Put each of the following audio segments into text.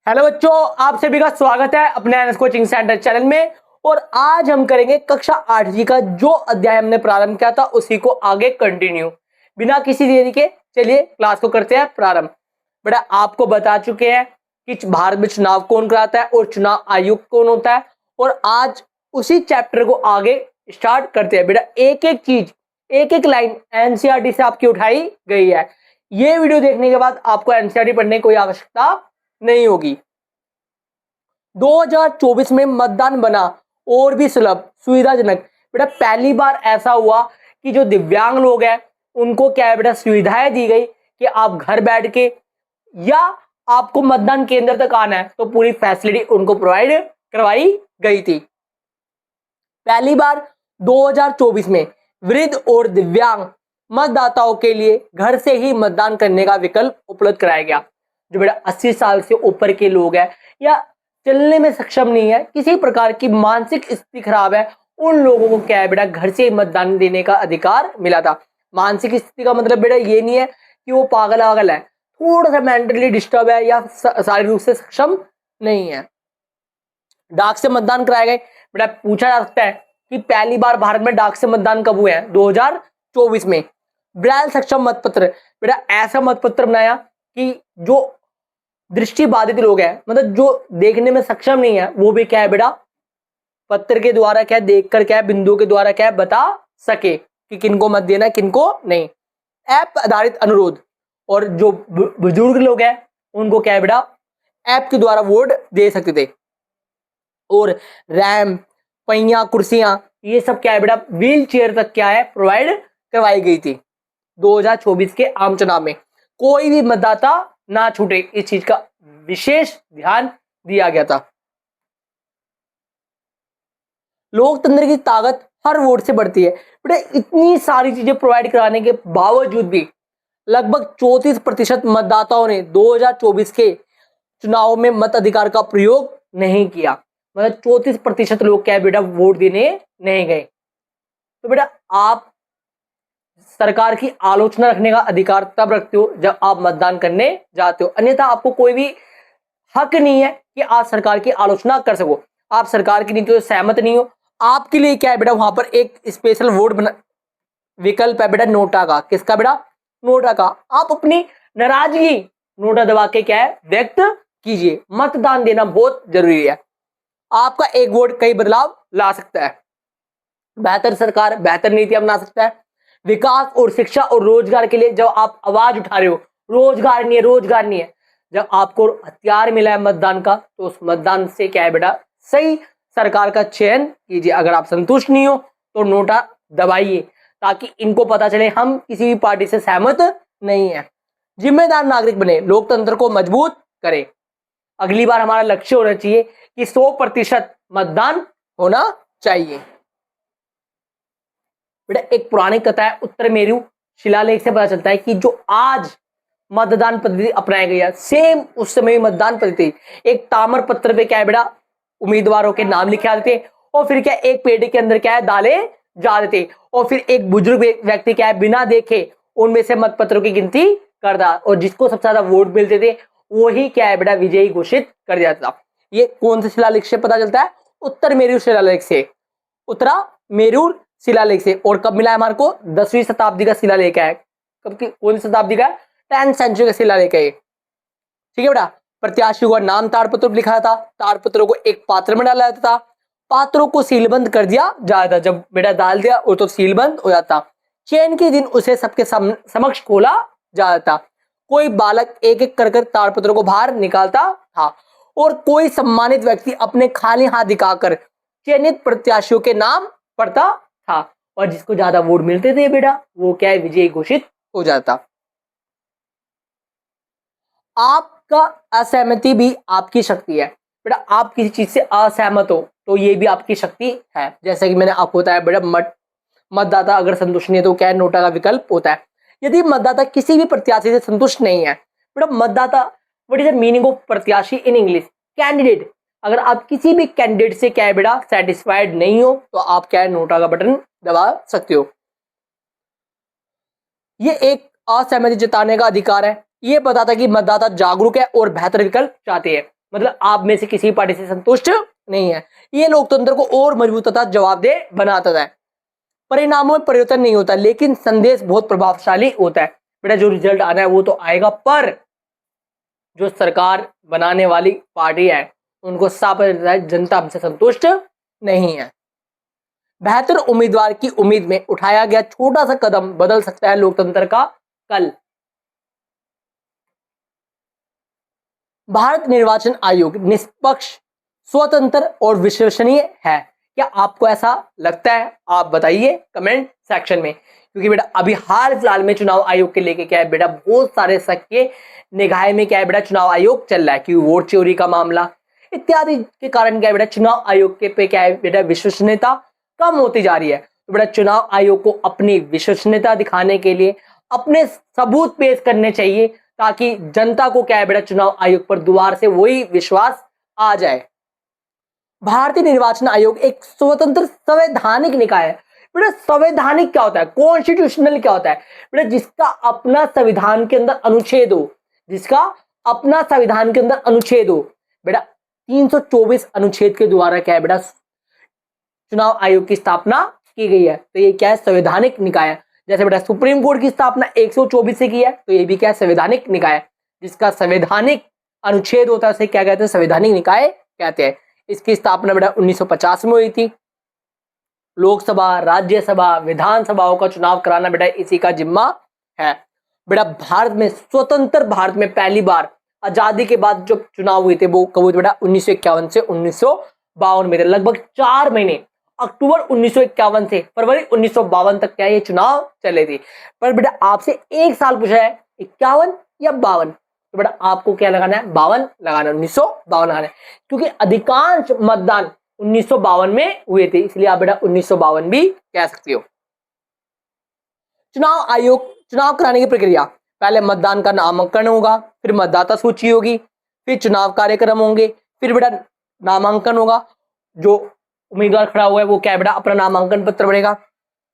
Hello बच्चों, आप सभी का स्वागत है अपने एनएस कोचिंग सेंटर चैनल में। और आज हम करेंगे कक्षा 8वीं का जो अध्याय हमने प्रारंभ किया था उसी को आगे कंटिन्यू, बिना किसी देरी के। चलिए क्लास को करते हैं प्रारंभ। बेटा आपको बता चुके हैं कि भारत में चुनाव कौन कराता है और चुनाव आयुक्त कौन होता है, और आज उसी चैप्टर को आगे स्टार्ट करते हैं। बेटा एक एक चीज, एक एक लाइन एनसीईआरटी से आपकी उठाई गई है। ये वीडियो देखने के बाद आपको एनसीईआरटी पढ़ने की कोई आवश्यकता नहीं होगी। 2024 में मतदान बना और भी सुलभ सुविधाजनक। बेटा पहली बार ऐसा हुआ कि जो दिव्यांग लोग हैं उनको क्या है बेटा, सुविधाएं दी गई कि आप घर बैठ के या आपको मतदान केंद्र तक आना है तो पूरी फैसिलिटी उनको प्रोवाइड करवाई गई थी। पहली बार 2024 में वृद्ध और दिव्यांग मतदाताओं के लिए घर से ही मतदान करने का विकल्प उपलब्ध कराया गया। जो बेटा 80 साल से ऊपर के लोग हैं या चलने में सक्षम नहीं है, किसी प्रकार की मानसिक स्थिति खराब है, उन लोगों को क्या है बेटा, घर से मतदान देने का अधिकार मिला था। मानसिक स्थिति का मतलब बेटा ये नहीं है कि वो पागल वागल है, थोड़ा सा मेंटली डिस्टर्ब है या शारीरिक रूप से सक्षम नहीं है। डाक से मतदान कराए गए। बेटा पूछा जा सकता है कि पहली बार भारत में डाक से मतदान कब हुए हैं? 2024 में। ब्रेल सक्षम मतपत्र। बेटा ऐसा मतपत्र बनाया कि जो दृष्टि बाधित लोग हैं, मतलब जो देखने में सक्षम नहीं है, वो भी क्या है बेटा, पत्र के द्वारा क्या देखकर क्या बिंदु के द्वारा क्या बता सके कि किनको मत देना किनको नहीं। ऐप आधारित अनुरोध, और जो बुजुर्ग लोग हैं उनको क्या है बेटा, ऐप के द्वारा वोट दे सकते थे। और रैम, पहिया, कुर्सियां, ये सब क्या है बेटा, व्हील चेयर तक क्या है प्रोवाइड करवाई गई थी 2024 के आम चुनाव में। कोई भी मतदाता ना छूटे, इस चीज का विशेष ध्यान दिया गया था। लोकतंत्र की ताकत हर वोट से बढ़ती है। बेटा इतनी सारी चीजें प्रोवाइड कराने के बावजूद भी लगभग 34% मतदाताओं ने 2024 के चुनाव में मताधिकार का प्रयोग नहीं किया। मतलब 34% लोग क्या है बेटा, वोट देने नहीं गए। तो बेटा आप सरकार की आलोचना रखने का अधिकार तब रखते हो जब आप मतदान करने जाते हो, अन्यथा आपको कोई भी हक नहीं है कि आप सरकार की आलोचना कर सको। आप सरकार की नीतियों से सहमत नहीं हो, आपके लिए क्या है बेटा, वहां पर एक स्पेशल वोट बना विकल्प है बेटा, नोटा का। किसका बेटा? नोटा का। आप अपनी नाराजगी नोटा दबा के क्या है व्यक्त कीजिए। मतदान देना बहुत जरूरी है। आपका एक वोट कई बदलाव ला सकता है। बेहतर सरकार बेहतर नीतियां बना सकता है। विकास और शिक्षा और रोजगार के लिए जब आप आवाज उठा रहे हो, रोजगार नहीं है, रोजगार नहीं है, जब आपको हथियार मिला है मतदान का, तो उस मतदान से क्या है बेटा, सही सरकार का चयन कीजिए। अगर आप संतुष्ट नहीं हो तो नोटा दबाइए, ताकि इनको पता चले हम किसी भी पार्टी से सहमत नहीं है। जिम्मेदार नागरिक बने, लोकतंत्र को मजबूत करें। अगली बार हमारा लक्ष्य होना चाहिए कि 100% मतदान होना चाहिए। बेटा एक पुरानी कथा है, उत्तर मेरु शिलालेख से पता चलता है कि जो आज मतदान पद्धति अपनाई गई है, सेम उस समय मतदान पद्धति। एक ताम्र पत्र पे क्या है बेटा, उम्मीदवारों के नाम लिखे आते थे, और फिर क्या एक पेटी के अंदर क्या है डाले जाते थे, और फिर एक बुजुर्ग व्यक्ति क्या है बिना देखे उनमें से मतपत्रों की गिनती करता, और जिसको सबसे ज्यादा वोट मिलते थे वही क्या है बेटा विजयी घोषित कर दिया था। ये कौन से शिलालेख से पता चलता है? उत्तर मेरु शिलालेख से, उत्तरा मेरु शिलालेख से। और कब मिला है हमारे को? 10वीं शताब्दी का शिलालेख है। कब की? कौन सी शताब्दी का? 10th सेंचुरी का शिलालेख है। ठीक है बेटा। प्रत्याशियों का नाम ताड़पत्र पर लिखा था, ताड़पत्रों को एक पात्र में डाला जाता था, पात्रों को सीलबंद कर दिया जाता। जब बेटा डाल दिया वो तो सीलबंद हो जाता। चयन के दिन उसे सबके समक्ष खोला जाता। कोई बालक एक एक कर ताड़पत्रों को बाहर निकालता था, और कोई सम्मानित व्यक्ति अपने खाली हाथ दिखाकर चयनित प्रत्याशियों के नाम पढ़ता था, और जिसको ज्यादा वोट मिलते थे बेटा वो क्या है विजयी घोषित हो जाता। आपका असहमति भी आपकी शक्ति है। बेटा आप किसी चीज से असहमत हो तो ये भी आपकी शक्ति है। जैसे कि मैंने आपको बताया बेटा, मतदाता अगर संतुष्ट नहीं है तो क्या है, नोटा का विकल्प होता है। यदि मतदाता किसी भी प्रत्याशी से संतुष्ट नहीं है, बेटा मतदाता, what is the meaning of प्रत्याशी इन इंग्लिश? कैंडिडेट। अगर आप किसी भी कैंडिडेट से क्या है बेटा सेटिस्फाइड नहीं हो तो आप क्या है नोटा का बटन दबा सकते हो। ये एक असहमति जताने का अधिकार है। ये बताता है कि मतदाता जागरूक है और बेहतर विकल्प चाहते हैं। मतलब आप में से किसी पार्टी से संतुष्ट नहीं है। ये लोकतंत्र को और मजबूत तथा जवाबदेह बनाता है। परिणामों में परिवर्तन नहीं होता, लेकिन संदेश बहुत प्रभावशाली होता है। बेटा जो रिजल्ट आना है वो तो आएगा, पर जो सरकार बनाने वाली पार्टी है उनको साफ पता है जनता हमसे संतुष्ट नहीं है। बेहतर उम्मीदवार की उम्मीद में उठाया गया छोटा सा कदम बदल सकता है लोकतंत्र का कल। भारत निर्वाचन आयोग निष्पक्ष, स्वतंत्र और विश्वसनीय है। क्या आपको ऐसा लगता है? आप बताइए कमेंट सेक्शन में। क्योंकि बेटा अभी हाल फिलहाल में चुनाव आयोग के लेके क्या है बेटा, बहुत सारे शक के निगाह में क्या है बेटा चुनाव आयोग चल रहा है, कि वोट चोरी का मामला इत्यादि के कारण क्या है बेटा चुनाव आयोग के पे क्या है बेटा विश्वसनीयता कम होती जा रही है। तो बेटा चुनाव आयोग को अपनी विश्वसनीयता दिखाने के लिए अपने सबूत पेश करने चाहिए, ताकि जनता को क्या है बेटा चुनाव आयोग पर दोबारा से वही विश्वास आ जाए। भारतीय निर्वाचन आयोग एक स्वतंत्र संवैधानिक निकाय है। बेटा संवैधानिक क्या होता है, कॉन्स्टिट्यूशनल क्या होता है बेटा, जिसका अपना संविधान के अंदर अनुच्छेद हो, जिसका अपना संविधान के अंदर अनुच्छेद हो। बेटा 324 अनुच्छेद के द्वारा क्या है बेटा चुनाव आयोग की स्थापना की गई है। तो ये क्या है, संवैधानिक निकाय है। जैसे बेटा सुप्रीम कोर्ट की स्थापना 124 से की है, तो ये भी क्या है, संवैधानिक निकाय है। जिसका संवैधानिक अनुच्छेद होता है उसे क्या कहते हैं, संवैधानिक निकाय कहते हैं। इसकी स्थापना बेटा 1950 में हुई थी। लोकसभा, राज्यसभा, विधानसभाओं का चुनाव कराना बेटा इसी का जिम्मा है। बेटा भारत में, स्वतंत्र भारत में पहली बार आजादी के बाद जो चुनाव हुए थे वो कब हुए थे बेटा, 1951 से 1952 में थे। लगभग 4 महीने, अक्टूबर 1951 से फरवरी 1952 तक क्या ये चुनाव चले थे। पर बेटा आपसे एक साल पूछा है 51 या 52, तो बेटा आपको क्या लगाना है, 52 लगाना है, 1952 लगाना है। क्योंकि अधिकांश मतदान 1952 में हुए थे, इसलिए आप बेटा 1952 भी कह सकते हो। चुनाव आयोग चुनाव कराने की प्रक्रिया, पहले मतदान का नामांकन होगा, फिर मतदाता सूची होगी, फिर चुनाव कार्यक्रम होंगे, फिर बेटा नामांकन होगा। जो उम्मीदवार खड़ा हुआ है वो क्या है बेटा अपना नामांकन पत्र भरेगा,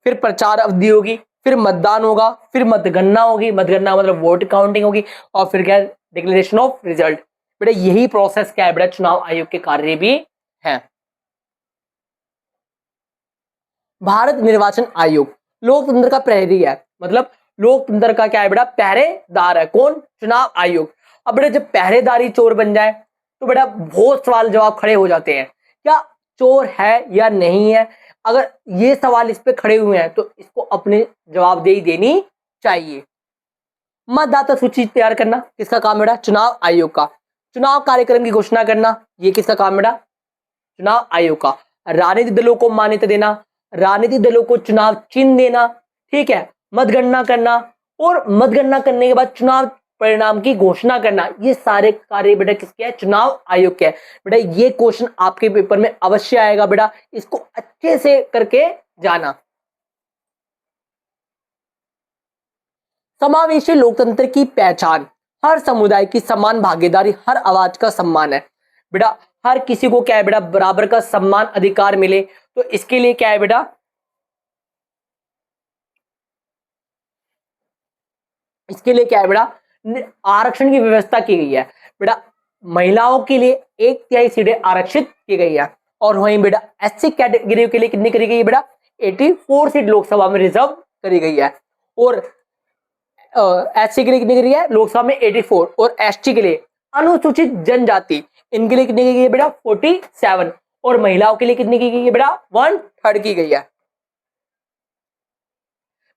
फिर प्रचार अवधि होगी, फिर मतदान होगा, फिर मतगणना होगी, मतगणना मतलब वोट काउंटिंग होगी, और फिर क्या है डिक्लेरेशन ऑफ रिजल्ट। बेटा यही प्रोसेस क्या है बेटा चुनाव आयोग के कार्य भी है। भारत निर्वाचन आयोग लोकतंत्र का प्रहरी है, मतलब लोकतंत्र का क्या है बेटा पहरेदार है। कौन, चुनाव आयोग। अब बेटा जब पहरेदारी चोर बन जाए तो बेटा बहुत सवाल जवाब खड़े हो जाते हैं, क्या चोर है या नहीं है। अगर ये सवाल इस पे खड़े हुए हैं तो इसको अपने जवाबदेही देनी चाहिए। मतदाता सूची तैयार करना किसका काम बेटा, चुनाव आयोग का। चुनाव कार्यक्रम की घोषणा करना ये किसका काम बेटा, चुनाव आयोग का। राजनीतिक दलों को मान्यता देना, राजनीतिक दलों को चुनाव चिन्ह देना, ठीक है, मतगणना करना, और मतगणना करने के बाद चुनाव परिणाम की घोषणा करना, ये सारे कार्य बेटा किसके है, चुनाव आयोग के है। बेटा ये क्वेश्चन आपके पेपर में अवश्य आएगा बेटा, इसको अच्छे से करके जाना। समावेशी लोकतंत्र की पहचान, हर समुदाय की समान भागीदारी, हर आवाज का सम्मान है। बेटा हर किसी को क्या है बेटा बराबर का सम्मान अधिकार मिले, तो इसके लिए क्या है बेटा, इसके लिए क्या है बेटा आरक्षण की व्यवस्था की गई है। बेटा महिलाओं के लिए 1/3 सीटें आरक्षित की गई है, और वहीं बेटा एससी कैटेगरी के लिए कितनी करी गई है बेटा, 84 सीट लोकसभा में रिजर्व करी गई है। और एससी के लिए कितनी करी है लोकसभा में 84, और एसटी के लिए अनुसूचित जनजाति इनके लिए कितनी की गई है बेटा 47, और महिलाओं के लिए कितनी की गई है बेटा 1/3 की गई है।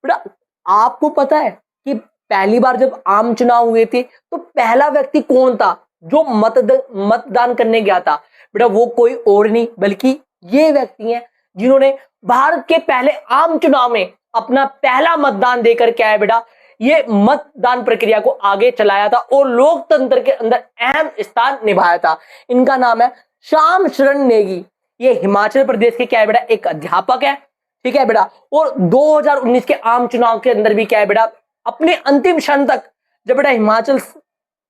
बेटा आपको पता है कि पहली बार जब आम चुनाव हुए थे तो पहला व्यक्ति कौन था जो मतदान करने गया था, बेटा वो कोई और नहीं बल्कि ये व्यक्ति हैं जिन्होंने भारत के पहले आम चुनाव में अपना पहला मतदान देकर क्या है बेटा ये मतदान प्रक्रिया को आगे चलाया था और लोकतंत्र के अंदर अहम स्थान निभाया था। इनका नाम है श्याम शरण नेगी। ये हिमाचल प्रदेश के क्या है बेटा एक अध्यापक है, ठीक है बेटा। और 2019 के आम चुनाव के अंदर भी क्या है बेटा अपने अंतिम क्षण तक, जब बेटा हिमाचल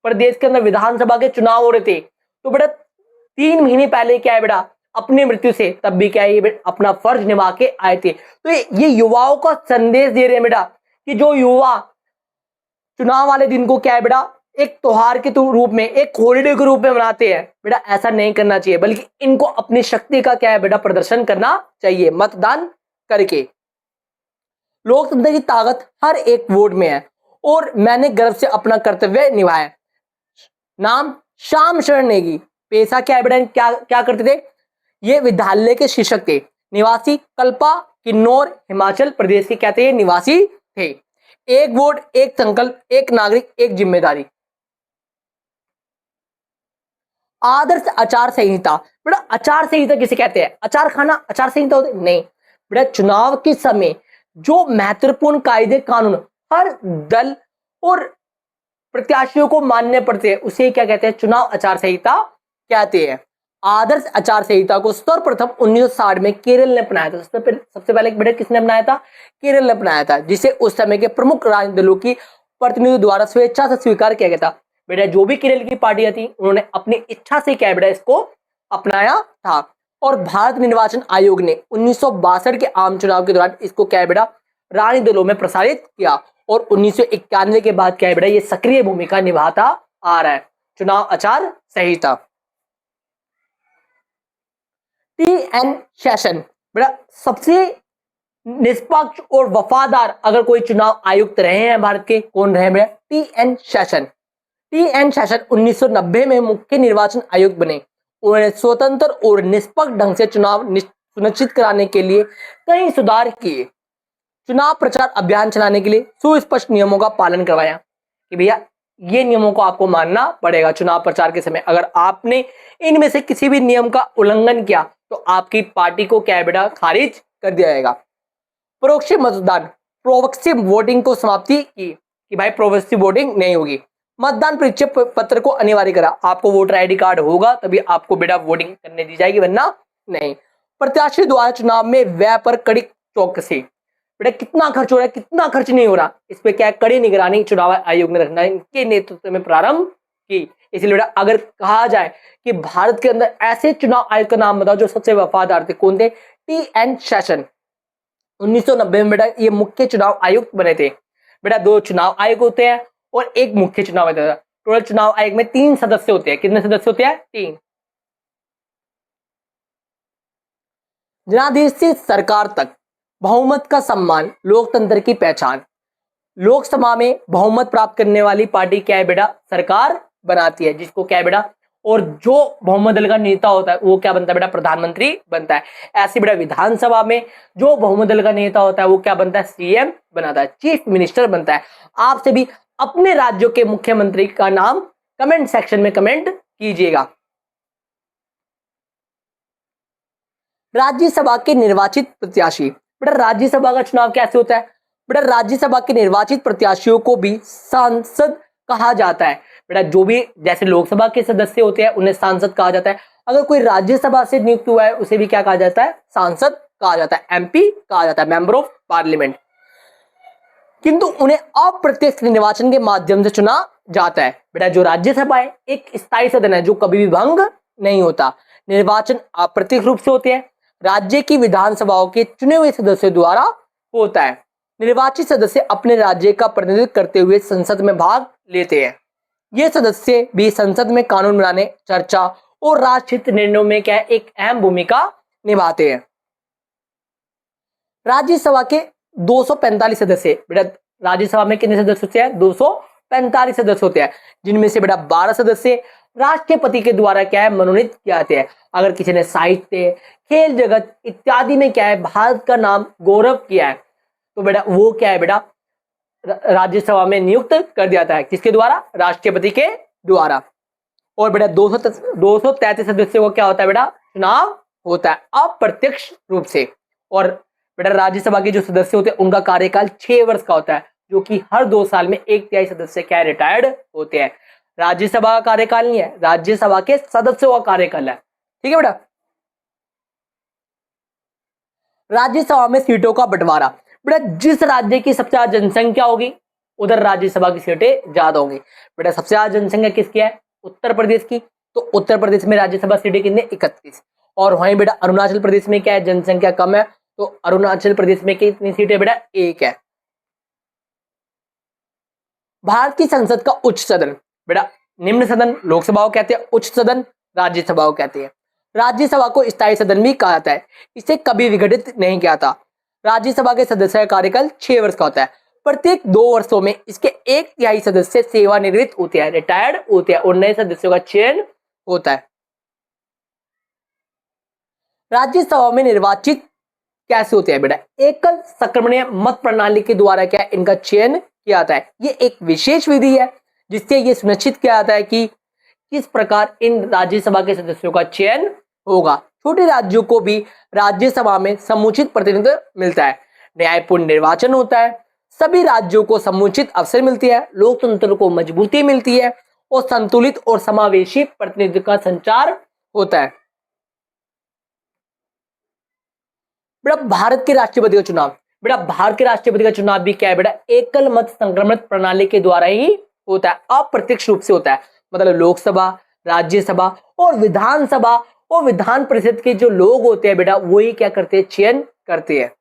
प्रदेश के अंदर विधानसभा के चुनाव हो रहे थे तो बेटा 3 महीने पहले क्या है बेटा अपनी मृत्यु से तब भी क्या है ये अपना फर्ज निभा के आए थे। तो ये युवाओं का संदेश दे रहे हैं बेटा कि जो युवा चुनाव वाले दिन को क्या है बेटा एक त्योहार के रूप में, एक हॉलीडे के रूप में मनाते हैं, बेटा ऐसा नहीं करना चाहिए, बल्कि इनको अपनी शक्ति का क्या है बेटा प्रदर्शन करना चाहिए मतदान करके। लोकतंत्र की ताकत हर एक वोट में है और मैंने गर्व से अपना कर्तव्य निभाया। नाम श्याम शरण नेगी, पेशा क्या है बेटा, क्या क्या करते थे, ये विद्यालय के शिक्षक थे। निवासी कल्पा, किन्नौर, हिमाचल प्रदेश के क्या थे, निवासी थे। एक वोट, एक संकल्प, एक नागरिक, एक जिम्मेदारी। आदर्श आचार संहिता, बेटा आचार संहिता किसे कहते हैं, अचार खाना आचार संहिता होते नहीं बेटा। चुनाव के समय जो महत्वपूर्ण कायदे कानून हर दल और प्रत्याशियों को मानने पड़ते हैं उसे क्या कहते हैं, चुनाव आचार संहिता कहते हैं। आदर्श आचार संहिता को सर्वप्रथम 1960 में केरल ने अपनाया था। सबसे पहले बेटा किसने अपनाया था, केरल ने अपनाया था, जिसे उस समय के प्रमुख राजनीतिक दलों की प्रतिनिधियों द्वारा स्वेच्छा से स्वीकार किया गया था। बेटा जो भी केरल की पार्टियां थी उन्होंने अपनी इच्छा से क्या बेटा इसको अपनाया था। और भारत निर्वाचन आयोग ने 1962 के आम चुनाव के दौरान इसको क्या बेटा राजनीतिक दलों में प्रसारित किया और 1991 के बाद क्या है बेटा ये सक्रिय भूमिका निभाता आ रहा है। चुनाव आचार संहिता। टी.एन. शेषन, बेटा सबसे निष्पक्ष और वफादार अगर कोई चुनाव आयुक्त रहे हैं भारत के, कौन रहे बेटा, टी.एन. शेषन। टी.एन. शेषन 1990 में मुख्य निर्वाचन आयुक्त बने। उन्होंने स्वतंत्र और निष्पक्ष ढंग से चुनाव सुनिश्चित कराने के लिए कई सुधार किए। चुनाव प्रचार अभियान चलाने के लिए सुस्पष्ट नियमों का पालन करवाया कि भैया ये नियमों को आपको मानना पड़ेगा चुनाव प्रचार के समय। अगर आपने इनमें से किसी भी नियम का उल्लंघन किया तो आपकी पार्टी को क्या है बेटा खारिज कर दिया जाएगा। परोक्ष मतदान, प्रोक्सिव वोटिंग को समाप्ति की कि भाई प्रोक्सिव वोटिंग नहीं होगी। मतदान परिचय पत्र को अनिवार्य करा, आपको वोटर आईडी कार्ड होगा तभी आपको बेटा वोटिंग करने दी जाएगी, वरना नहीं। प्रत्याशी द्वारा चुनाव में व्यय पर कड़ी चौकसी, बेटा कितना खर्च हो रहा है कितना खर्च नहीं हो रहा, इस पे क्या कड़ी निगरानी चुनाव आयोग ने रखना है, इनके नेतृत्व में प्रारंभ की। इसलिए बेटा अगर कहा जाए कि भारत के अंदर ऐसे चुनाव आयोग का नाम बताओ जो सबसे वफादार थे, कौन थे, टी.एन. शेषन। 1990 में बेटा ये मुख्य चुनाव आयुक्त बने थे। बेटा दो चुनाव आयोग होते हैं और एक मुख्य चुनाव आयुक्त होता है। टोटल चुनाव आयोग में 3 सदस्य होते हैं। कितने सदस्य होते हैं, 3। जनादेश से सरकार तक बहुमत का सम्मान लोकतंत्र की पहचान। लोकसभा में बहुमत प्राप्त करने वाली पार्टी क्या है बेटा, सरकार बनाती है, जिसको क्या है बेटा, और जो बहुमत दल का नेता होता है वो क्या बनता है बेटा, प्रधानमंत्री बनता है। ऐसे बेटा विधानसभा में जो बहुमत दल का नेता होता है वो क्या बनता है, सीएम बनाता है, चीफ मिनिस्टर बनता है। आपसे भी अपने राज्यों के मुख्यमंत्री का नाम कमेंट सेक्शन में कमेंट कीजिएगा। राज्यसभा के निर्वाचित प्रत्याशी, बेटा राज्यसभा का चुनाव कैसे होता है, बेटा राज्यसभा के निर्वाचित प्रत्याशियों को भी सांसद कहा जाता है। बेटा जो भी जैसे लोकसभा के सदस्य होते हैं उन्हें सांसद कहा जाता है, अगर कोई राज्यसभा से नियुक्त हुआ है उसे भी क्या कहा जाता है, सांसद कहा जाता है, एमपी कहा जाता है, मेंबर ऑफ पार्लियामेंट। किंतु उन्हें अप्रत्यक्ष निर्वाचन के माध्यम से चुना जाता है। बेटा जो राज्यसभा है एक स्थायी सदन है जो कभी भी भंग नहीं होता। निर्वाचन अप्रत्यक्ष रूप से होते हैं, राज्य की विधानसभाओं के चुने हुए सदस्यों द्वारा होता है। निर्वाचित सदस्य अपने राज्य का प्रतिनिधित्व करते हुए संसद में भाग लेते हैं। ये सदस्य भी संसद में कानून बनाने, चर्चा और राष्ट्रहित निर्णयों में क्या है, एक अहम भूमिका निभाते हैं। राज्यसभा के 245 सदस्य, बेटा राज्यसभा में कितने सदस्य होते हैं, 245 सदस्य होते हैं, जिनमें से बेटा 12 सदस्य राष्ट्रपति के द्वारा क्या है मनोनीत किए जाते हैं। अगर किसी ने साहित्य, खेल जगत इत्यादि में क्या है भारत का नाम गौरव किया है तो बेटा वो क्या है बेटा राज्यसभा में नियुक्त कर दिया जाता है, किसके द्वारा, राष्ट्रपति के द्वारा। और बेटा 233 सदस्यों को क्या होता है बेटा, चुनाव होता है अप्रत्यक्ष रूप से। और बेटा राज्यसभा के जो सदस्य होते हैं उनका कार्यकाल 6 वर्ष का होता है, जो कि हर 2 साल में 1/3 सदस्य क्या है रिटायर्ड होते हैं। राज्यसभा का कार्यकाल नहीं है, राज्यसभा के सदस्यों का कार्यकाल है, ठीक है बेटा। राज्यसभा में सीटों का बंटवारा, बेटा जिस राज्य की सबसे ज्यादा जनसंख्या होगी उधर राज्यसभा की सीटें ज्यादा होंगी। बेटा सबसे ज्यादा जनसंख्या किसकी है, उत्तर प्रदेश की, तो उत्तर प्रदेश में राज्यसभा सीटें कितने, 31। और वहीं बेटा अरुणाचल प्रदेश में क्या है, जनसंख्या कम है, तो अरुणाचल प्रदेश में कितनी सीटें बेटा, 1 है। भारत की संसद का उच्च सदन, बेटा निम्न सदन लोकसभा को कहते हैं, उच्च सदन राज्यसभा को कहते हैं। राज्यसभा को स्थायी सदन भी कहा जाता है, इसे कभी विघटित नहीं किया था। राज्यसभा के सदस्य का कार्यकाल 6 वर्ष का होता है। प्रत्येक 2 वर्षों में इसके 1/3 सदस्य सेवानिवृत्त होते हैं, रिटायर्ड होते हैं और नए सदस्यों का चयन होता है। राज्यसभा में निर्वाचित कैसे होते हैं बेटा? एकल संक्रमणीय मत प्रणाली के द्वारा क्या इनका चयन किया जाता है। ये एक विशेष विधि है जिससे ये सुनिश्चित किया जाता है कि किस प्रकार इन राज्यसभा के सदस्यों का चयन होगा। छोटे राज्यों को भी राज्यसभा में समुचित प्रतिनिधित्व मिलता है, न्यायपूर्ण निर्वाचन होता है, सभी राज्यों को समुचित अवसर मिलती है, लोकतंत्र को मजबूती मिलती है और संतुलित और समावेशी प्रतिनिधित्व का संचार होता है। बेटा भारत के राष्ट्रपति का चुनाव, बेटा भारत के राष्ट्रपति का चुनाव भी क्या है बेटा? एकल मत संक्रमण प्रणाली के द्वारा ही होता है, अप्रत्यक्ष रूप से होता है। मतलब लोकसभा, राज्यसभा और विधानसभा और विधान परिषद के जो लोग होते हैं बेटा वही क्या करते हैं? चयन करते हैं।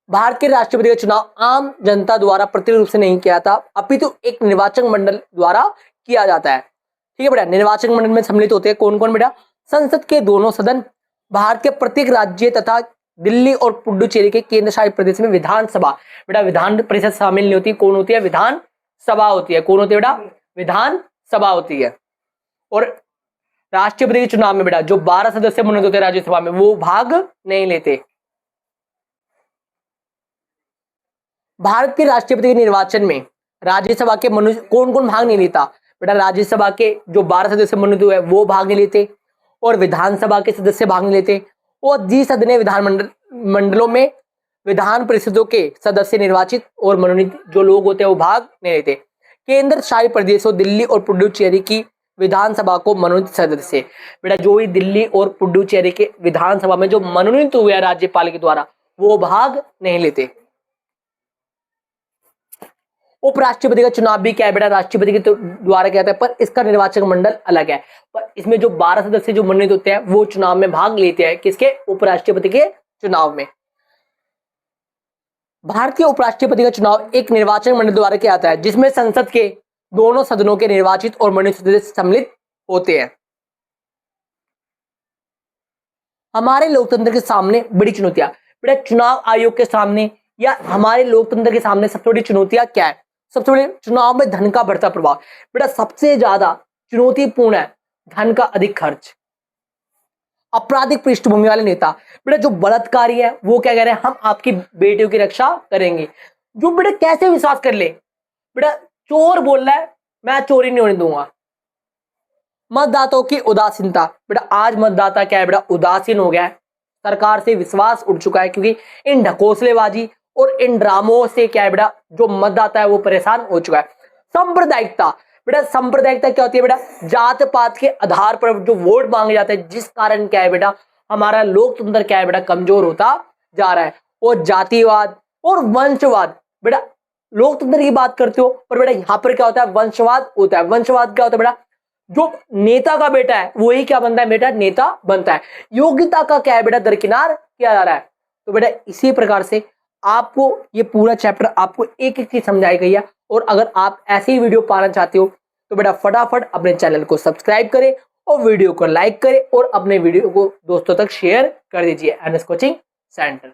भारत के राष्ट्रपति का चुनाव आम जनता द्वारा प्रत्यक्ष रूप से नहीं किया था, अपितु एक निर्वाचन मंडल द्वारा किया जाता है। ठीक है बेटा, निर्वाचन मंडल में सम्मिलित होते हैं कौन कौन बेटा? संसद के दोनों सदन, भारत के प्रत्येक राज्य तथा दिल्ली और पुडुचेरी के केंद्र शासित प्रदेश में विधानसभा। बेटा विधान परिषद शामिल नहीं होती, कौन होती है? विधान सभा होती है। कौन होती है बेटा? विधान सभा होती है। और राष्ट्रपति के चुनाव में बेटा जो 12 सदस्य मनोनीत होते हैं राज्यसभा में वो भाग नहीं लेते। भारत के राष्ट्रपति के निर्वाचन में राज्यसभा के मनुष्य कौन कौन भाग नहीं लेता? बेटा राज्यसभा के जो 12 सदस्य मनोनीत हुए वो भाग नहीं लेते और विधानसभा के सदस्य भाग नहीं लेते और द्विसदनीय विधान मंडलों में विधान परिषदों के सदस्य निर्वाचित और मनोनीत जो लोग होते हैं वो भाग नहीं लेते। केंद्र शासित प्रदेशों दिल्ली और पुडुचेरी की विधानसभा को मनोनीत सदस्य, बेटा जो भी दिल्ली और पुडुचेरी के विधानसभा में जो मनोनीत हुए हैं राज्यपाल के द्वारा वो भाग नहीं लेते। उपराष्ट्रपति का चुनाव भी क्या है बेटा? राष्ट्रपति के द्वारा किया जाता है, पर इसका निर्वाचक मंडल अलग है। पर इसमें जो 12 सदस्य जो मनोनीत होते हैं वो चुनाव में भाग लेते हैं। किसके? उपराष्ट्रपति के चुनाव में। भारत के उपराष्ट्रपति का चुनाव एक निर्वाचन मंडल द्वारा किया जाता है जिसमें संसद के दोनों सदनों के निर्वाचित और मनोनीत सदस्य सम्मिलित होते हैं। हमारे लोकतंत्र के सामने बड़ी चुनौतियां, बेटा चुनाव आयोग के सामने या हमारे लोकतंत्र के सामने सबसे बड़ी चुनौतियां क्या है? सबसे बड़ी चुनाव में धन का बढ़ता प्रभाव। बेटा सबसे ज्यादा चुनौतीपूर्ण है धन का अधिक खर्च। आपराधिक पृष्ठभूमि वाले नेता, बेटा जो बलात्कारी है वो क्या कह रहे हैं? हम आपकी बेटियों की रक्षा करेंगे। जो बेटा कैसे विश्वास कर ले? बेटा चोर बोल रहा है मैं चोरी नहीं होने दूंगा। मतदाताओं की उदासीनता, बेटा आज मतदाता क्या है बेटा? उदासीन हो गया है, सरकार से विश्वास उठ चुका है क्योंकि इन ढकोसलेबाजी और इन ड्रामों से क्या है बेटा जो मतदाता है वो परेशान हो चुका है। सांप्रदायिकता, बेटा सांप्रदायिकता क्या होती है बेटा? जात पात के आधार पर जो वोट मांगे जाते हैं जिस कारण क्या है बेटा हमारा लोकतंत्र क्या है बेटा कमजोर होता जा रहा है। और जातिवाद और वंशवाद, बेटा लोकतंत्र की बात करते हो पर बेटा यहाँ पर क्या होता है? वंशवाद होता है। वंशवाद क्या होता है बेटा? जो नेता का बेटा है वही क्या बनता है बेटा? नेता बनता है। योग्यता का क्या है बेटा? दरकिनार किया जा रहा है। तो बेटा इसी प्रकार से आपको ये पूरा चैप्टर आपको एक एक चीज समझाई गई है। और अगर आप ऐसे ही वीडियो पाना चाहते हो तो बेटा फटाफट अपने चैनल को सब्सक्राइब करें और वीडियो को लाइक करें और अपने वीडियो को दोस्तों तक शेयर कर दीजिए। NS coaching centre.